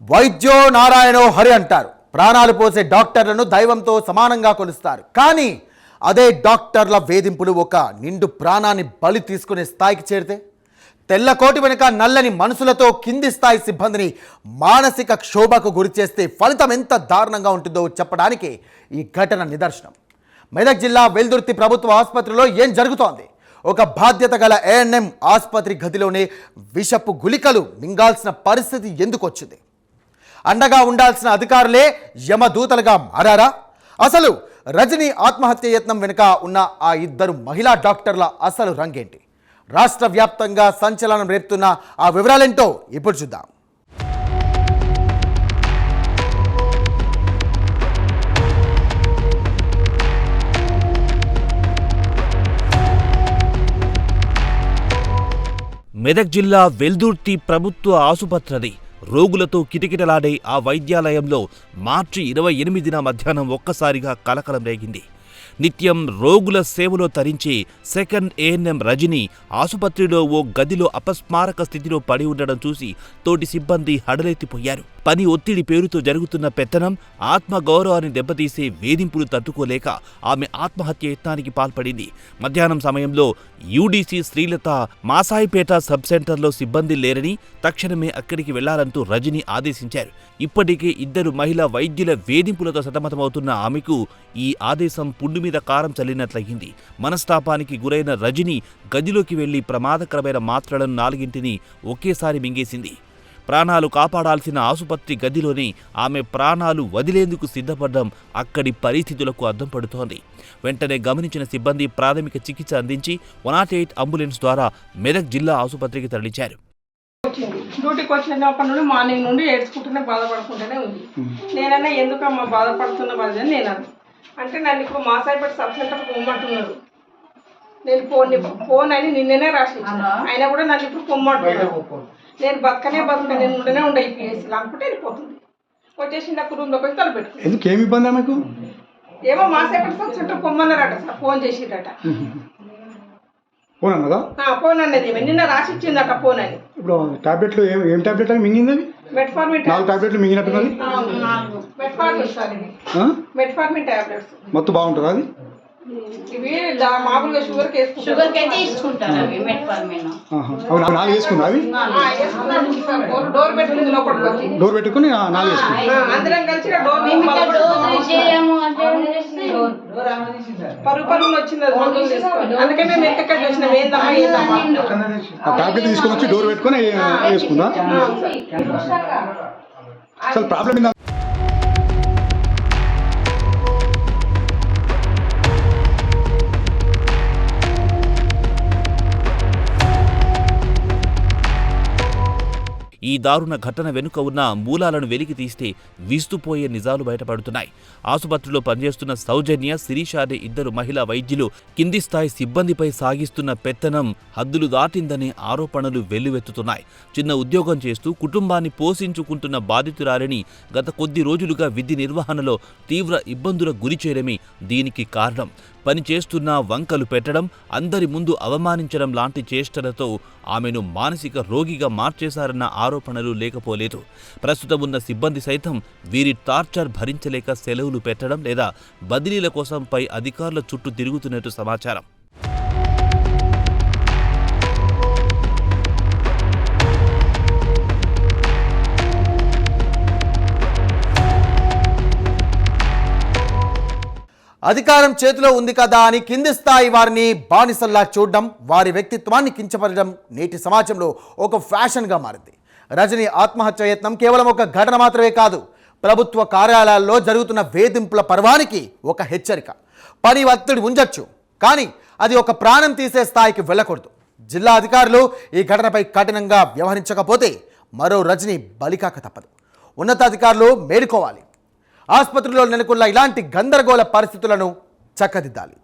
వైద్యో నారాయణో హరి అంటారు. ప్రాణాలు పోసే డాక్టర్లను దైవంతో సమానంగా కొలుస్తారు. కానీ అదే డాక్టర్ల వేధింపులు ఒక నిండు ప్రాణాన్ని బలి తీసుకునే స్థాయికి చేరితే, తెల్లకోటి వెనుక నల్లని మనసులతో కింది స్థాయి సిబ్బందిని మానసిక క్షోభకు గురి చేస్తే ఫలితం ఎంత దారుణంగా ఉంటుందో చెప్పడానికి ఈ ఘటన నిదర్శనం. మెదక్ జిల్లా వెల్దుర్తి ప్రభుత్వ ఆసుపత్రిలో ఏం జరుగుతోంది? ఒక బాధ్యత గల ఏఎన్ఎం ఆసుపత్రి గదిలోనే విషపు గుళికలు మింగాల్సిన పరిస్థితి ఎందుకు వచ్చింది? అండగా ఉండాల్సిన అధికారులే యమదూతలుగా మారారా? అసలు రజనీ ఆత్మహత్య యత్నం వెనుక ఉన్న ఆ ఇద్దరు మహిళా డాక్టర్ల అసలు రంగేంటి? రాష్ట్ర వ్యాప్తంగా సంచలనం రేపుతున్న ఆ వివరాలేంటో ఇప్పుడు చూద్దాం. మెదక్ జిల్లా వెల్దుర్తి ప్రభుత్వ ఆసుపత్రి రోగులతో కిటకిటలాడే ఆ వైద్యాలయంలో మార్చి 28న మధ్యాహ్నం ఒక్కసారిగా కలకలం రేగింది. నిత్యం రోగుల సేవలో తరించే సెకండ్ ఏఎన్ఎం రజనీ ఆసుపత్రిలో ఓ గదిలో అపస్మారక స్థితిలో పడి ఉండడం చూసి తోటి సిబ్బంది హడలెత్తిపోయారు. పని ఒత్తిడి పేరుతో జరుగుతున్న పెత్తనం, ఆత్మగౌరవాన్ని దెబ్బతీసే వేధింపులు తట్టుకోలేక ఆమె ఆత్మహత్య యత్నానికి పాల్పడింది. మధ్యాహ్నం సమయంలో యూడీసీ శ్రీలత మాసాయిపేట సబ్ సెంటర్లో సిబ్బంది లేరని, తక్షణమే అక్కడికి వెళ్లాలంటూ రజనీ ఆదేశించారు. ఇప్పటికే ఇద్దరు మహిళా వైద్యుల వేధింపులతో సతమతమవుతున్న ఆమెకు ఈ ఆదేశం పుండు మీద కారం చల్లినట్లయింది. మనస్తాపానికి గురైన రజనీ గదిలోకి వెళ్లి ప్రమాదకరమైన మాత్రలను 4ంటిని ఒకేసారి మింగేసింది. ప్రాణాలు కాపాడాల్సిన ఆసుపత్రి గదిలోనే ఆమె ప్రాణాలు వదిలేందుకు సిద్ధపడ్డం అక్కడి పరిస్థితులకు అద్దం పడుతోంది. వెంటనే గమనించిన సిబ్బంది ప్రాథమిక చికిత్స అందించి 108 అంబులెన్స్ ద్వారా మెదక్ జిల్లా ఆసుపత్రికి తరలించారు. డ్యూటీకి వచ్చినప్పటి నుండి మార్నింగ్ నుండి ఏడ్చుకుంటూనే బాధపడుకుంటూనే ఉంది. నేనన్నా ఎందుకమ్మా బాధపడుతున్న బాధ అని నేను అంటే నన్ను ఇప్పుడు మాసాయిపేట సబ్ సెంటర్కి పొమ్మంటున్నారు. నేను ఫోన్ అని నిన్ననే రాసి అయినా కూడా నన్ను ఇప్పుడు పొమ్మంటున్నారు. నేను బతకనే నేను ఉండే ఈ ప్లేస్లో అనుకుంటే వెళ్ళిపోతుంది. వచ్చేసి నాకు రూమ్లోకి వచ్చి తలపెట్టుకున్నాను. ఎందుకు ఏమి ఇబ్బంది ఆమెకు? ఏమో మాసాయిపేట సబ్ సెంటర్ పొమ్మన్నారట సార్, ఫోన్ చేసిరట. ఫోన్ అన్నదా? ఫోన్ అన్నది నిన్న రాసి ఇచ్చిందట ఫోన్ అని. ఇప్పుడు టాబ్లెట్లు ఏం టాబ్లెట్ అని మింగింది? మెట్ఫార్మిన్ 4 టాబ్లెట్లు మింగినట్టున్నది. మెట్ఫార్మిన్ టాబ్లెట్స్ మొత్తం బాగుంటుందా అది? ఇవి మామూలుగా షుగర్ అయితే తీసుకుంటారు. అవి మెట్ఫార్మిన్ 4 వేసుకున్నా? అవి డోర్ పెట్టుకుని లోపలికి వచ్చి డోర్ పెట్టుకుని 4 వేసుకున్నా. అందరం కలిసి పరుగు వచ్చింది. అందుకే మేము ఎక్కడ చూసినాం ఏందమ్మా టాబ్లెట్ తీసుకొని వచ్చి డోర్ పెట్టుకుని వేసుకుందా? అసలు ప్రాబ్లం ఏందా? ఈ దారుణ ఘటన వెనుక ఉన్న మూలాలను వెలికి తీస్తే విస్తుపోయే నిజాలు బయటపడుతున్నాయి. ఆసుపత్రిలో పనిచేస్తున్న సౌజన్య, శిరీష అనే ఇద్దరు మహిళా వైద్యులు కింది స్థాయి సిబ్బందిపై సాగిస్తున్న పెత్తనం హద్దులు దాటిందనే ఆరోపణలు వెల్లువెత్తుతున్నాయి. చిన్న ఉద్యోగం చేస్తూ కుటుంబాన్ని పోషించుకుంటున్న బాధితురాలిని గత కొద్ది రోజులుగా విధి నిర్వహణలో తీవ్ర ఇబ్బందులకు గురి చేయడమే దీనికి కారణం. పని చేస్తున్న వంకలు పెట్టడం, అందరి ముందు అవమానించడం లాంటి చేష్టలతో ఆమెను మానసిక రోగిగా మార్చేశారన్న ఆరోపణలు లేకపోలేదు. ప్రస్తుతం ఉన్న సిబ్బంది సైతం వీరి టార్చర్ భరించలేక సెలవులు పెట్టడం లేదా బదిలీల కోసం పై అధికారుల చుట్టూ తిరుగుతున్నట్టు సమాచారం. అధికారం చేతిలో ఉంది కదా అని కింది స్థాయి వారిని బానిసల్లా చూడడం, వారి వ్యక్తిత్వాన్ని కించపరచడం నేటి సమాజంలో ఒక ఫ్యాషన్గా మారింది. రజనీ ఆత్మహత్య యత్నం కేవలం ఒక ఘటన మాత్రమే కాదు, ప్రభుత్వ కార్యాలయాల్లో జరుగుతున్న వేధింపుల పర్వానికి ఒక హెచ్చరిక. పని ఒత్తిడి ఉంచొచ్చు, కానీ అది ఒక ప్రాణం తీసే స్థాయికి వెళ్ళకూడదు. జిల్లా అధికారులు ఈ ఘటనపై కఠినంగా వ్యవహరించకపోతే మరో రజనీ బలికాక తప్పదు. ఉన్నతాధికారులు మేలుకోవాలి. ఆసుపత్రిలో నెలకొన్న ఇలాంటి గందరగోళ పరిస్థితులను చక్కదిద్దాలి.